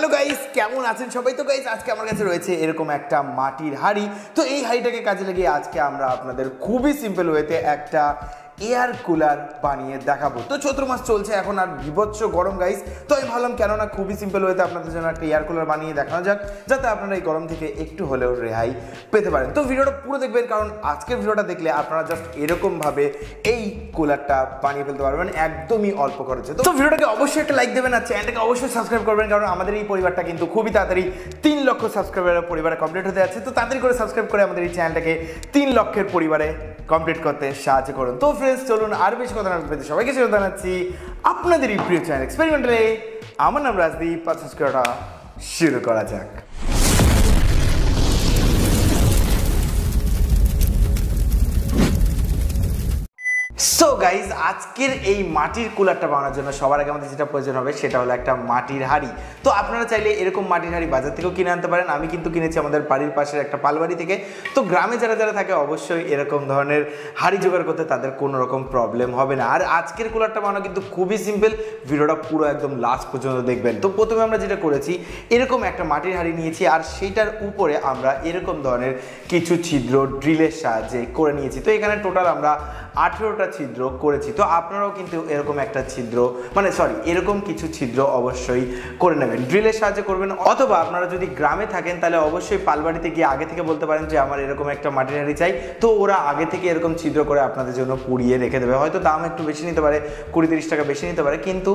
Hello guys, কেমন আছেন সবাই? তো গাইস আজকে আমার কাছে রয়েছে এরকম একটা মাটির হাঁড়ি। তো এই হাঁড়িটাকে কাজে লাগিয়ে আজকে আমরা আপনাদের খুবই সিম্পল ওয়েতে একটা এয়ার কুলার বানিয়ে দেখাবো। তো চৈত্র মাস চলছে, এখন আর বিভৎস গরম গাইস। তো আমি ভাবলাম কেননা খুবই সিম্পল ওয়েতে আপনাদের জন্য একটা এয়ার কুলার বানিয়ে দেখানো যাক, যাতে আপনারা এই গরম থেকে একটু হলেও রেহাই পেতে পারেন। তো ভিডিওটা পুরো দেখবেন, কারণ আজকের ভিডিওটা দেখলে আপনারা জাস্ট এরকমভাবে এই কুলারটা বানিয়ে ফেলতে পারবেন একদমই অল্প খরচে। তো ভিডিওটাকে অবশ্যই একটা লাইক দেবেন আর চ্যানেলটাকে অবশ্যই সাবস্ক্রাইব করবেন, কারণ আমাদের এই পরিবারটা কিন্তু খুবই তাড়াতাড়ি 3 লক্ষ সাবস্ক্রাইবারের পরিবারে কমপ্লিট হতে যাচ্ছে। তো তাড়াতাড়ি করে সাবস্ক্রাইব করে আমাদের এই চ্যানেলটাকে 3 লক্ষের পরিবারে কমপ্লিট করতে সাহায্য করুন। তো ফ্রেন্ডস, চলুন আর বেশি কথা না বলতে সবাইকে স্বাগত জানাচ্ছি আপনাদের এই প্রিয় চ্যানেল এক্সপেরিমেন্টালে। আমার নাম রাজদীপ, সাবস্ক্রাইবটা শুরু করা যাক। সো গাইজ, আজকের এই মাটির কুলারটা বানানোর জন্য সবার আগে আমাদের যেটা প্রয়োজন হবে সেটা হলো একটা মাটির হাঁড়ি। তো আপনারা চাইলে এরকম মাটির হাঁড়ি বাজার থেকেও কিনে আনতে পারেন। আমি কিন্তু কিনেছি আমাদের বাড়ির পাশের একটা পালবাড়ি থেকে। তো গ্রামে যারা যারা থাকে অবশ্যই এরকম ধরনের হাঁড়ি জোগাড় করতে তাদের কোনো রকম প্রবলেম হবে না। আর আজকের কুলারটা বানানো কিন্তু খুবই সিম্পল, ভিডিওটা পুরো একদম লাস্ট পর্যন্ত দেখবেন। তো প্রথমে আমরা যেটা করেছি, এরকম একটা মাটির হাঁড়ি নিয়েছি আর সেইটার উপরে আমরা এরকম ধরনের কিছু ছিদ্র ড্রিলের সাহায্যে করে নিয়েছি। তো এখানে টোটাল আমরা 18টা ছিদ্র করেছি। তো আপনারাও কিন্তু এরকম একটা ছিদ্র এরকম কিছু ছিদ্র অবশ্যই করে নেবেন, ড্রিলের সাহায্যে করবেন। অথবা আপনারা যদি গ্রামে থাকেন তাহলে অবশ্যই পালবাড়িতে গিয়ে আগে থেকে বলতে পারেন যে আমার এরকম একটা মাটির হাঁড়ি চাই। তো ওরা আগে থেকে এরকম ছিদ্র করে আপনাদের জন্য পুড়িয়ে রেখে দেবে। হয়তো দাম একটু বেশি নিতে পারে, 20-30 টাকা বেশি নিতে পারে, কিন্তু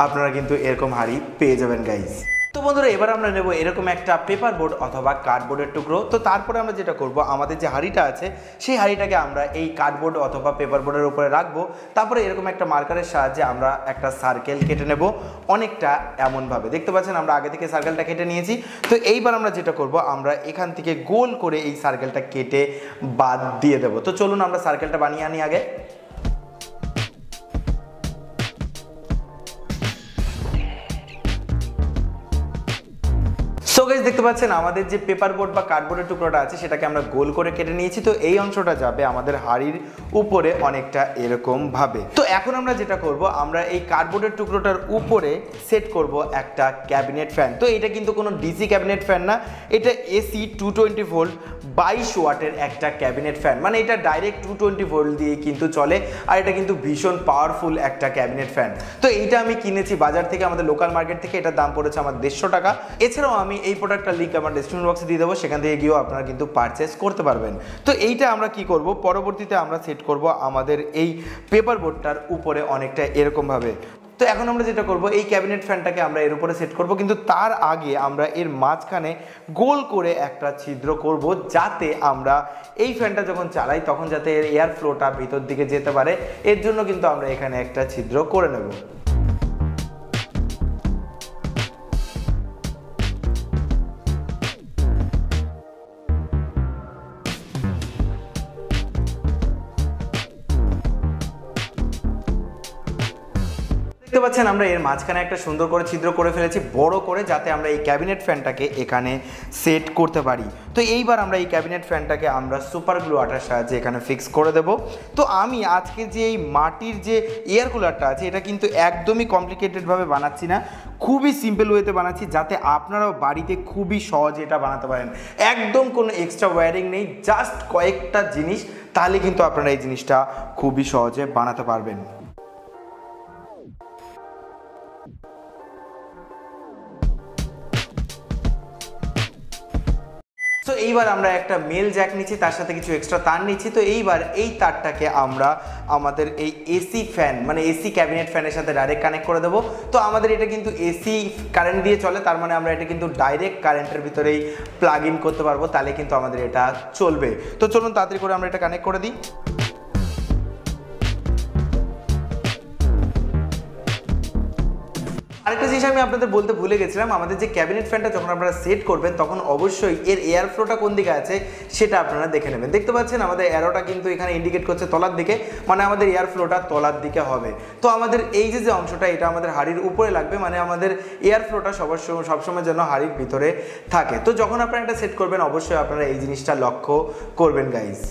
আপনারা কিন্তু এরকম হাঁড়ি পেয়ে যাবেন গাইজ। তো বন্ধুরা, এবার আমরা নেব এরকম একটা পেপার বোর্ড অথবা কার্ডবোর্ডের টুকরো। তো তারপরে আমরা যেটা করব, আমাদের যে হাঁড়িটা আছে সেই হাঁড়িটাকে আমরা এই কার্ডবোর্ড অথবা পেপার বোর্ডের উপরে রাখবো। তারপরে এরকম একটা মার্কারের সাহায্যে আমরা একটা সার্কেল কেটে নেব, অনেকটা এমনভাবে দেখতে পাচ্ছেন আমরা আগে থেকে সার্কেলটা কেটে নিয়েছি। তো এইবার আমরা যেটা করব, আমরা এখান থেকে গোল করে এই সার্কেলটা কেটে বাদ দিয়ে দেবো। তো চলুন আমরা সার্কেলটা বানিয়ে আনি আগে। সো গাইস, দেখতে পাচ্ছেন আমাদের যে পেপার বোর্ড বা কার্ডবোর্ডের টুকরোটা আছে সেটাকে আমরা গোল করে কেটে নিয়েছি। তো এই অংশটা যাবে আমাদের হাঁড়ির উপরে অনেকটা এরকম ভাবে। তো এখন আমরা যেটা করব, আমরা এই কার্ডবোর্ডের টুকরোটার উপরে সেট করব একটা ক্যাবিনেট ফ্যান। তো এটা কিন্তু কোনো ডিসি ক্যাবিনেট ফ্যান না, এটা এসি 220 ভোল্ট 22 ওয়াটের একটা ক্যাবিনেট ফ্যান। মানে এটা ডাইরেক্ট 220 ভোল্ট দিয়ে কিন্তু চলে, আর এটা কিন্তু ভীষণ পাওয়ারফুল একটা ক্যাবিনেট ফ্যান। তো এইটা আমি কিনেছি বাজার থেকে, আমাদের লোকাল মার্কেট থেকে। এটার দাম পড়েছে আমার 150 টাকা। এছাড়াও আমি এই প্রোডাক্টটার লিঙ্ক আমার ডেসক্রিপশন বক্সে দিয়ে দেবো, সেখান থেকে গিয়েও আপনারা কিন্তু পারচেস করতে পারবেন। তো এইটা আমরা কি করব, পরবর্তীতে আমরা সেট করব আমাদের এই পেপার বোর্ডটার উপরে অনেকটা এরকমভাবে। তো এখন আমরা যেটা করব, এই ক্যাবিনেট ফ্যানটাকে আমরা এর উপরে সেট করব, কিন্তু তার আগে আমরা এর মাঝখানে গোল করে একটা ছিদ্র করব, যাতে আমরা এই ফ্যানটা যখন চালাই তখন যাতে এর এয়ার ফ্লোটা ভিতর দিকে যেতে পারে। এর জন্য কিন্তু আমরা এখানে একটা ছিদ্র করে নেব। দেখতে পাচ্ছেন আমরা এর মাঝখানে একটা সুন্দর করে ছিদ্র করে ফেলেছি, বড় করে, যাতে আমরা এই ক্যাবিনেট ফ্যানটাকে এখানে সেট করতে পারি। তো এইবার আমরা এই ক্যাবিনেট ফ্যানটাকে আমরা সুপার গ্লু আঠার সাহায্যে এখানে ফিক্স করে দেব। তো আমি আজকে যে এই মাটির যে এয়ার কুলারটা আছে এটা কিন্তু একদমই কমপ্লিকেটেডভাবে বানাচ্ছি না, খুবই সিম্পল ওয়েতে বানাচ্ছি, যাতে আপনারাও বাড়িতে খুবই সহজে এটা বানাতে পারেন। একদম কোনো এক্সট্রা ওয়্যারিং নেই, জাস্ট কয়েকটা জিনিস, তাহলে কিন্তু আপনারা এই জিনিসটা খুবই সহজে বানাতে পারবেন। তো এইবার আমরা একটা মেল জ্যাক নিচ্ছি, তার সাথে কিছু এক্সট্রা তার নিচ্ছি। তো এইবার এই তারটাকে আমরা আমাদের এই এসি ফ্যান মানে এসি ক্যাবিনেট ফ্যানের সাথে ডাইরেক্ট কানেক্ট করে দেবো। তো আমাদের এটা কিন্তু এসি কারেন্ট দিয়ে চলে, তার মানে আমরা এটা কিন্তু ডাইরেক্ট কারেন্টের ভিতরেই প্লাগ ইন করতে পারবো, তাহলে কিন্তু আমাদের এটা চলবে। তো চলুন তাড়াতাড়ি করে আমরা এটা কানেক্ট করে দিই। আরেকটা জিনিস আমি আপনাদের বলতে ভুলে গেছিলাম, আমাদের যে ক্যাবিনেট ফ্যানটা যখন আপনারা সেট করবেন তখন অবশ্যই এর এয়ার ফ্লোটা কোন দিকে আছে সেটা আপনারা দেখে নেবেন। দেখতে পাচ্ছেন আমাদের অ্যারোটা কিন্তু এখানে ইন্ডিকেট করছে তলার দিকে, মানে আমাদের এয়ার ফ্লোটা তলার দিকে হবে। তো আমাদের এই যে অংশটা এটা আমাদের হাড়ির উপরে লাগবে, মানে আমাদের এয়ার ফ্লোটা সবসময় যেন হাড়ির ভিতরে থাকে। তো যখন আপনারা এটা সেট করবেন অবশ্যই আপনারা এই জিনিসটা লক্ষ্য করবেন গাইজ।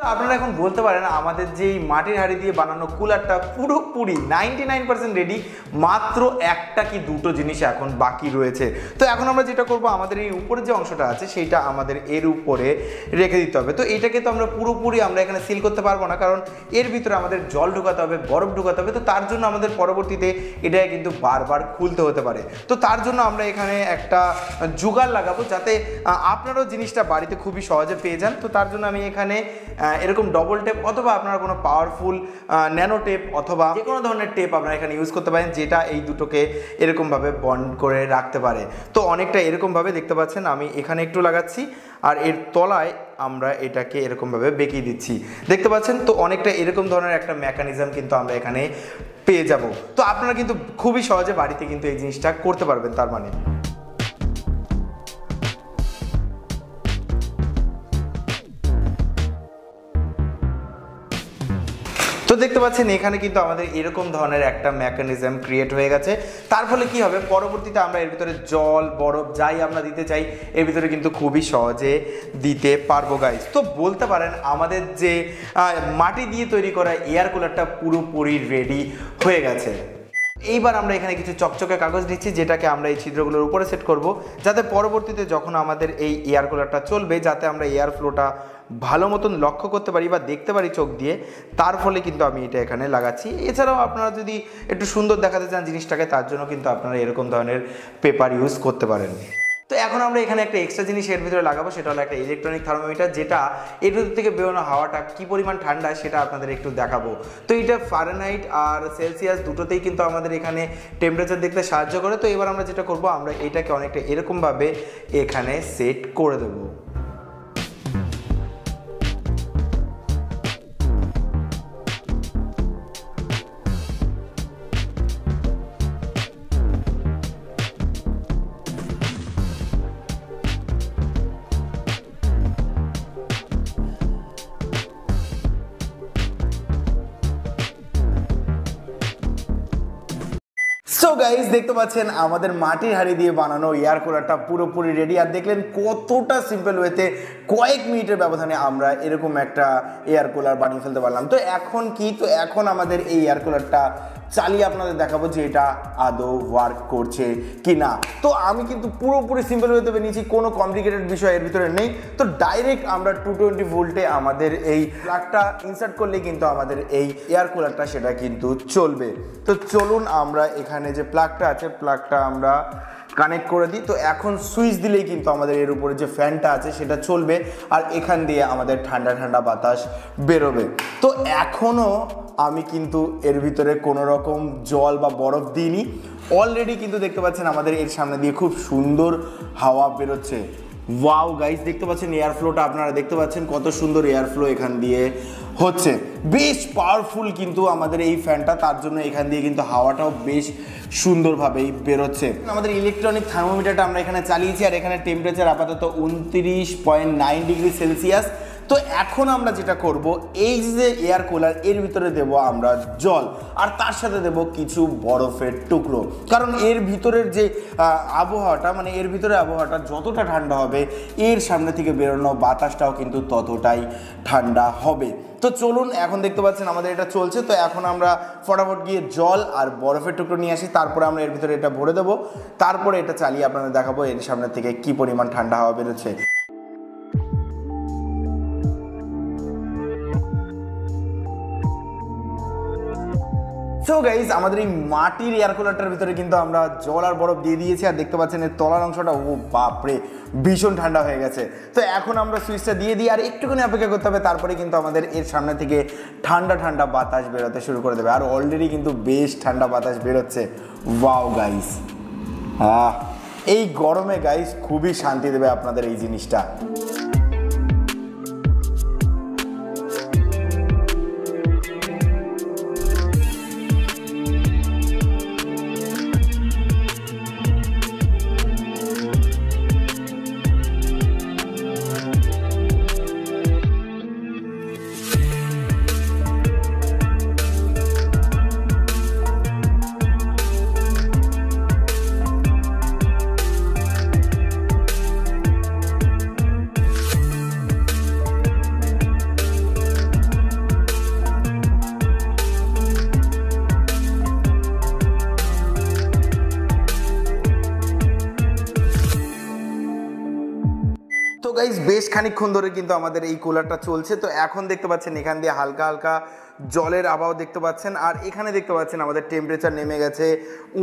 আপনারা এখন বলতে পারেন আমাদের যে মাটির হাঁড়ি দিয়ে বানানো কুলারটা পুরোপুরি 99% রেডি, মাত্র একটা কি দুটো জিনিস এখন বাকি রয়েছে। তো এখন আমরা যেটা করব, আমাদের এই উপরে যে অংশটা আছে সেইটা আমাদের এর উপরে রেখে দিতে হবে। তো এইটাকে তো আমরা পুরোপুরি আমরা এখানে সিল করতে পারবো না, কারণ এর ভিতরে আমাদের জল ঢোকাতে হবে, বরফ ঢোকাতে হবে। তো তার জন্য আমাদের পরবর্তীতে এটাকে কিন্তু বারবার খুলতে হতে পারে। তো তার জন্য আমরা এখানে একটা জোগাড় লাগাবো যাতে আপনারাও জিনিসটা বাড়িতে খুবই সহজে পেয়ে যান। তো তার জন্য আমি এখানে এরকম ডবল টেপ অথবা আপনারা কোনো পাওয়ারফুল ন্যানো টেপ অথবা যে কোনো ধরনের টেপ আপনারা এখানে ইউজ করতে পারেন, যেটা এই দুটোকে এরকমভাবে বন্ড করে রাখতে পারে। তো অনেকটা এরকমভাবে দেখতে পাচ্ছেন আমি এখানে একটু লাগাচ্ছি, আর এর তলায় আমরা এটাকে এরকমভাবে বেঁকিয়ে দিচ্ছি, দেখতে পাচ্ছেন। তো অনেকটা এরকম ধরনের একটা মেকানিজম কিন্তু আমরা এখানে পেয়ে যাব। তো আপনারা কিন্তু খুবই সহজে বাড়িতে কিন্তু এই জিনিসটা করতে পারবেন। তার মানে তো দেখতে পাচ্ছেন এখানে কিন্তু আমাদের এরকম ধরনের একটা মেকানিজম ক্রিয়েট হয়ে গেছে। তার ফলে কি হবে, পরবর্তীতে আমরা এর ভিতরে জল বরফ যাই আমরা দিতে চাই এর ভিতরে কিন্তু খুবই সহজে দিতে পারবো গাইস। তো বলতে পারেন আমাদের যে মাটি দিয়ে তৈরি করা এয়ার কুলারটা পুরোপুরি রেডি হয়ে গেছে। এইবার আমরা এখানে কিছু চকচকে কাগজ দিচ্ছি, যেটাকে আমরা এই ছিদ্রগুলোর উপরে সেট করব, যাতে পরবর্তীতে যখন আমাদের এই এয়ার কুলারটা চলবে, যাতে আমরা এয়ার ফ্লোটা ভালো মতন লক্ষ্য করতে পারি বা দেখতে পারি চোখ দিয়ে। তার ফলে কিন্তু আমি এটা এখানে লাগাচ্ছি। এছাড়াও আপনারা যদি একটু সুন্দর দেখাতে চান জিনিসটাকে, তার জন্য কিন্তু আপনারা এরকম ধরনের পেপার ইউজ করতে পারেন। তো এখন আমরা এখানে একটা এক্সট্রা জিনিস এর ভিতরে লাগাবো, সেটা হলো একটা ইলেকট্রনিক থার্মোমিটার, যেটা এর ভিতর থেকে বেরোনো হাওয়াটা কি পরিমাণ ঠান্ডা সেটা আপনাদের একটু দেখাবো। তো এটা ফারেনহাইট আর সেলসিয়াস দুটোতেই কিন্তু আমাদের এখানে টেম্পারেচার দেখতে সাহায্য করে। তো এবার আমরা যেটা করব, আমরা এটাকে অনেকটা এরকমভাবে এখানে সেট করে দেবো। সো গাইস, দেখতে পাচ্ছেন আমাদের মাটির হাঁড়ি দিয়ে বানানো এয়ার কুলারটা পুরোপুরি রেডি। আর দেখলেন কতটা সিম্পল ওয়েতে কয়েক মিনিটের ব্যবধানে আমরা এরকম একটা এয়ার কুলার বানিয়ে ফেলতে পারলাম। তো এখন কি, তো এখন আমাদের এই এয়ার কুলারটা চালিয়ে আপনাদের দেখাবো যে এটা আদৌ ওয়ার্ক করছে কি না। তো আমি কিন্তু পুরোপুরি সিম্পল ওয়েতে বানিয়েছি, কোনো কমপ্লিকেটেড বিষয় এর ভিতরে নেই। তো ডাইরেক্ট আমরা 220 ভোল্টে আমাদের এই প্লাগটা ইনসার্ট করলে কিন্তু আমাদের এই এয়ার কুলারটা সেটা কিন্তু চলবে। তো চলুন আমরা এখানে যে প্লাগটা আছে প্লাগটা আমরা কানেক্ট করে দিই। তো এখন সুইচ দিলেই কিন্তু আমাদের এর উপরে যে ফ্যানটা আছে সেটা চলবে, আর এখান দিয়ে আমাদের ঠান্ডা ঠান্ডা বাতাস বেরোবে। তো এখনও আমি কিন্তু এর ভিতরে কোনো রকম জল বা বরফ দিইনি। অলরেডি কিন্তু দেখতে পাচ্ছেন আমাদের এর সামনে দিয়ে খুব সুন্দর হাওয়া বেরোচ্ছে। ওয়াও গাইস, দেখতে পাচ্ছেন এয়ার ফ্লোটা, আপনারা দেখতে পাচ্ছেন কত সুন্দর এয়ার ফ্লো এখান দিয়ে হচ্ছে। বেশ পাওয়ারফুল কিন্তু আমাদের এই ফ্যানটা, তার জন্য এখান দিয়ে কিন্তু হাওয়াটাও বেশ সুন্দরভাবেই বেরোচ্ছে। আমাদের ইলেকট্রনিক থার্মোমিটারটা আমরা এখানে চালিয়েছি, আর এখানে টেম্পারেচার আপাতত 29.9 ডিগ্রি সেলসিয়াস। তো এখন আমরা যেটা করব, এই যে এয়ার কুলার এর ভিতরে দেব আমরা জল, আর তার সাথে দেব কিছু বরফের টুকরো। কারণ এর ভিতরের যে আবহাওয়াটা, মানে এর ভিতরে আবহাওয়াটা যতটা ঠান্ডা হবে, এর সামনে থেকে বেরোনো বাতাসটাও কিন্তু ততটাই ঠান্ডা হবে। তো চলুন, এখন দেখতে পাচ্ছেন আমাদের এটা চলছে। তো এখন আমরা ফটাফট গিয়ে জল আর বরফের টুকরো নিয়ে আসি, তারপরে আমরা এর ভিতরে এটা ভরে দেবো, তারপরে এটা চালিয়ে আপনাদের দেখাবো এর সামনে থেকে কি পরিমাণ ঠান্ডা হাওয়া বেরোচ্ছে। সো গাইজ, আমাদের এই মাটির এয়ার কুলারটার ভিতরে কিন্তু আমরা জল আর বরফ দিয়ে দিয়েছি, আর দেখতে পাচ্ছেন এর তলার অংশটা, ও বাপরে ভীষণ ঠান্ডা হয়ে গেছে। তো এখন আমরা সুইচটা দিয়ে দিই, আর একটুখানি অপেক্ষা করতে হবে, তারপরে কিন্তু আমাদের এর সামনে থেকে ঠান্ডা ঠান্ডা বাতাস বেরোতে শুরু করে দেবে। আর অলরেডি কিন্তু বেশ ঠান্ডা বাতাস বেরোচ্ছে। ওয়াও গাইজ, এই গরমে গাইজ খুবই শান্তি দেবে আপনাদের এই জিনিসটা। বেশ খানিকক্ষণ ধরে কিন্তু আমাদের এই কুলারটা চলছে। তো এখন দেখতে পাচ্ছেন এখান দিয়ে হালকা হালকা জলের আবহাওয়া দেখতে পাচ্ছেন, আর এখানে দেখতে পাচ্ছেন আমাদের টেম্পারেচার নেমে গেছে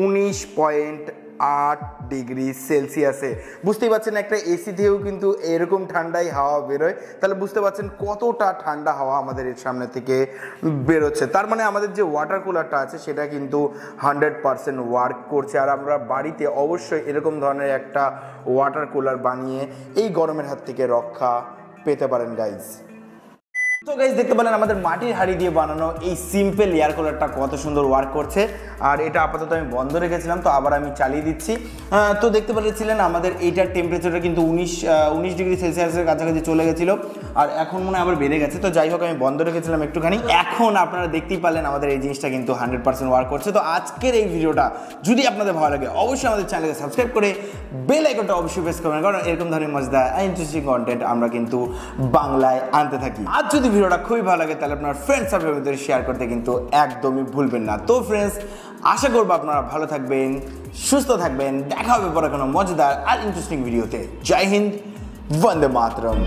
19.8 ডিগ্রি সেলসিয়াসে। বুঝতেই পারছেন একটা এসি থেকেও কিন্তু এরকম ঠান্ডাই হাওয়া বেরোয়, তাহলে বুঝতে পারছেন কতটা ঠান্ডা হাওয়া আমাদের এর সামনে থেকে বেরোচ্ছে। তার মানে আমাদের যে ওয়াটার কুলারটা আছে সেটা কিন্তু 100% ওয়ার্ক করছে। আর আমরা বাড়িতে অবশ্যই এরকম ধরনের একটা ওয়াটার কুলার বানিয়ে এই গরমের হাত থেকে রক্ষা পেতে পারেন গাইজ। তো গাইজ দেখতে পেলেন আমাদের মাটির হাঁড়ি দিয়ে বানানো এই সিম্পল এয়ার কুলারটা কত সুন্দর ওয়ার্ক করছে। আর এটা আপাতত আমি বন্ধ রেখেছিলাম, তো আবার আমি চালিয়ে দিচ্ছি। তো দেখতে পেরেছিলেন আমাদের এইটার টেম্পারেচারটা কিন্তু 19 ডিগ্রি সেলসিয়াসের কাছাকাছি চলে গেছিলো, আর এখন মনে হয় আবার বেড়ে গেছে। তো যাই হোক আমি বন্ধ রেখেছিলাম একটুখানি, এখন আপনারা দেখতেই পারলেন আমাদের এই জিনিসটা কিন্তু 100% ওয়ার্ক করছে। তো আজকের এই ভিডিওটা যদি আপনাদের ভালো লাগে অবশ্যই আমাদের চ্যানেলকে সাবস্ক্রাইব করে বেল আইকনটা অবশ্যই প্রেস করবেন, কারণ এরকম ধরনের মজাদার ইন্টারেস্টিং কন্টেন্ট আমরা কিন্তু বাংলায় আনতে থাকি। আর যদি ভিডিওটা খুবই ভালো লাগে তাহলে আপনার ফ্রেন্ডস সার্কেলের ভিতরে শেয়ার করতে কিন্তু একদমই ভুলবেন না। তো ফ্রেন্ডস, আশা করবো আপনারা ভালো থাকবেন, সুস্থ থাকবেন। দেখা হবে পরে কোনো মজাদার আর ইন্টারেস্টিং ভিডিওতে। জয় হিন্দ, বন্দে মাতরম।